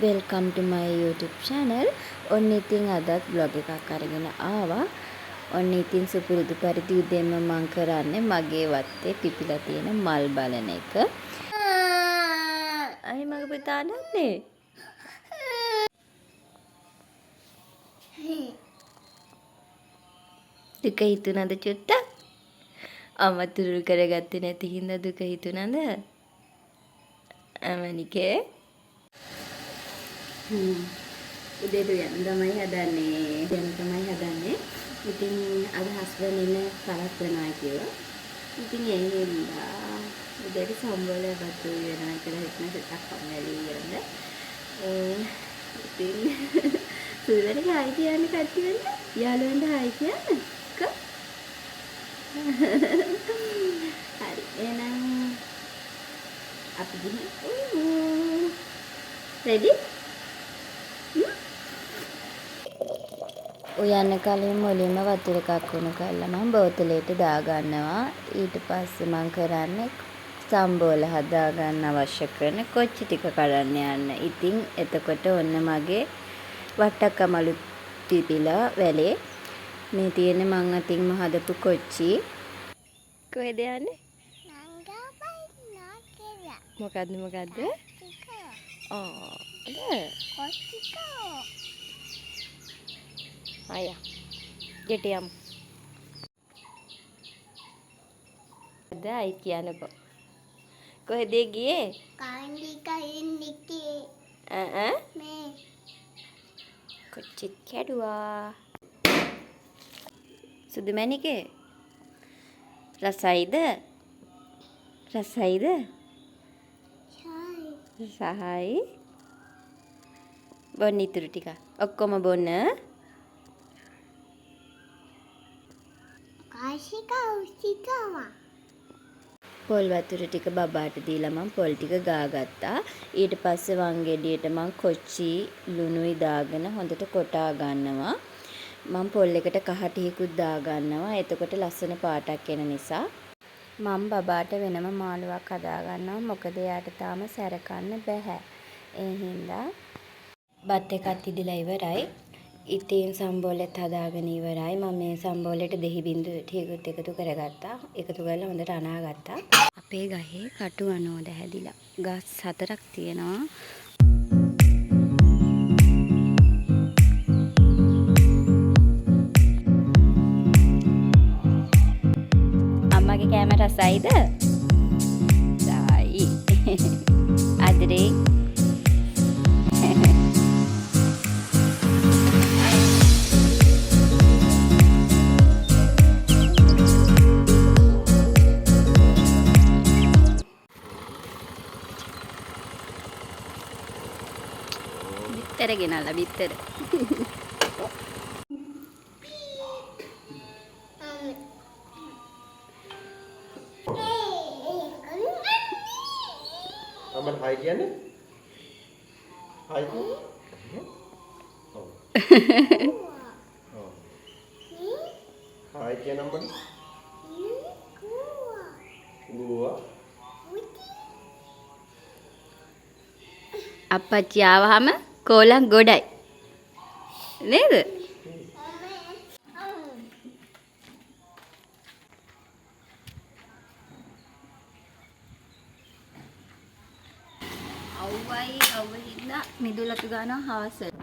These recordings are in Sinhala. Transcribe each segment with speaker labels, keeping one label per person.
Speaker 1: welcome to my YouTube channel. ඔන්න ඉතින් අදත් vlog එකක් අරගෙන ආවා. ඔන්න ඉතින් සුපුරුදු පරිදි උදේම මම කරන්නේ මගේ වත්තේ පිපිලා තියෙන මල් බලන එක. අයි මගේ පුතා නන්නේ. දුක හිතුණාද චුට්ටක්? අමතුරු කරගත්තේ නැති හින්දා දුක හිතුණාද? අමනිකේ උදේට යන්න තමයි හදන්නේ. ඉතින් අද හස්බන්ඩ් ඉන්න පළක් වෙනවා කිව්වා. ඉතින් ඒ හින්දා උදේට සම්බෝල බතු වෙනවා කියලා හිතන සෙටක් කම්මැලි වෙනද. ඉතින් සුරේට හායි කියන්නේ කට්ටි වෙන්න. යාළුවන්ට හායි කියන්න. හරි එහෙනම් අපි ගිහින් ready? උයන්න කලින් මුලින්ම වතුර එකක් උණු කරලා මම බෝතලයට දාගන්නවා. ඊට පස්සේ මම කරන්නේ සම්බෝල හදා ගන්න අවශ්‍ය කරන කොච්චි ටික කඩන්න යන්න. ඉතින් එතකොට ඔන්න මගේ වට්ටක්කමලු පිපිලා වැලේ මේ තියෙන මං අතින්ම හදපු කොච්චි. කොහෙද යන්නේ? මොකද්ද? Ayah, jadi am. Ada ikian apa? Kau degi ye?
Speaker 2: Kandi kain niki. Me.
Speaker 1: Kecil kedua. Sudah mana ke? Rasai dah. Sahai. Bonni turu tika. Okkoma bonna.
Speaker 2: Usikawa.
Speaker 1: පොල් වතුර ටික බබාට දීලා මම පොල් ටික ගාගත්තා. ඊට පස්සේ වංගෙඩියට මම කොච්චි ලුණුයි දාගෙන හොඳට කොටා ගන්නවා. මම පොල් එකට කහ ටිකකුත් දා ගන්නවා. එතකොට ලස්සන පාටක් එන නිසා මම බබාට වෙනම මාළුවක් හදා ගන්නවා. මොකද එයාට තාම සැරකන්න බෑ. ඒ හින්දා බත් එකත් ඉදලා ඉවරයි. ඉතින් සම්බෝලෙත් හදාගෙන ඉවරයි. මම මේ සම්බෝලෙට දෙහි බින්දු ටිකකුත් එකතු කරගත්තා. එකතු කරලා හොඳට අනාගත්තා. අපේ ගහේ කටු අනෝද හැදිලා. ගස් 4ක් තියෙනවා. අම්මගේ කෑම රසයිද? සායි. අදරේ bitter ගෙනල්ලා bitter.
Speaker 3: අම්මට හයි කියන්නේ? හයි කියන්නේ? ඔව්. හයි කියන අම්මට? ගුවා.
Speaker 1: අප්පච්චි ආවහම කෝලම් ගොඩයි. නේද? අවුව හින්දා මිදුලතු ගන්නවා හවසට.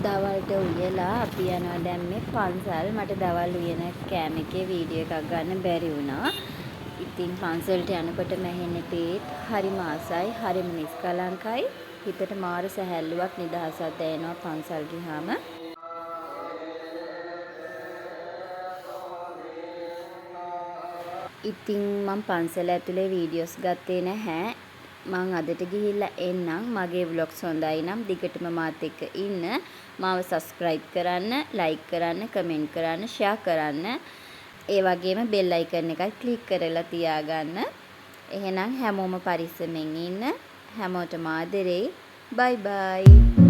Speaker 1: දවල්ට උයලා අපි යනවා දැන් මේ පන්සල්. මට දවල් උයන කෑම එකේ වීඩියෝ එකක් ගන්න බැරි වුණා. ඉතින් පන්සලට යනකොට මැහෙන්නේ පේත් හරිම ආසයි, හරිම නිස්කලංකයි. හිතට මාර සැහැල්ලුවක් නිදහසක් දැනෙනවා පන්සල් ගියාම. ඉතින් මම පන්සල ඇතුලේ වීඩියෝස් ගත්තේ නැහැ. මං අදට ගිහිල්ලා එන්නම්. මගේ vlogs හොඳයි නම් දිගටම මාත් එක්ක ඉන්න. මාව subscribe කරන්න, like කරන්න, comment කරන්න, share කරන්න. ඒ වගේම bell icon එකත් click කරලා තියාගන්න. එහෙනම් හැමෝම පරිස්සමෙන් ඉන්න. හැමෝටම ආදරේ. Bye bye.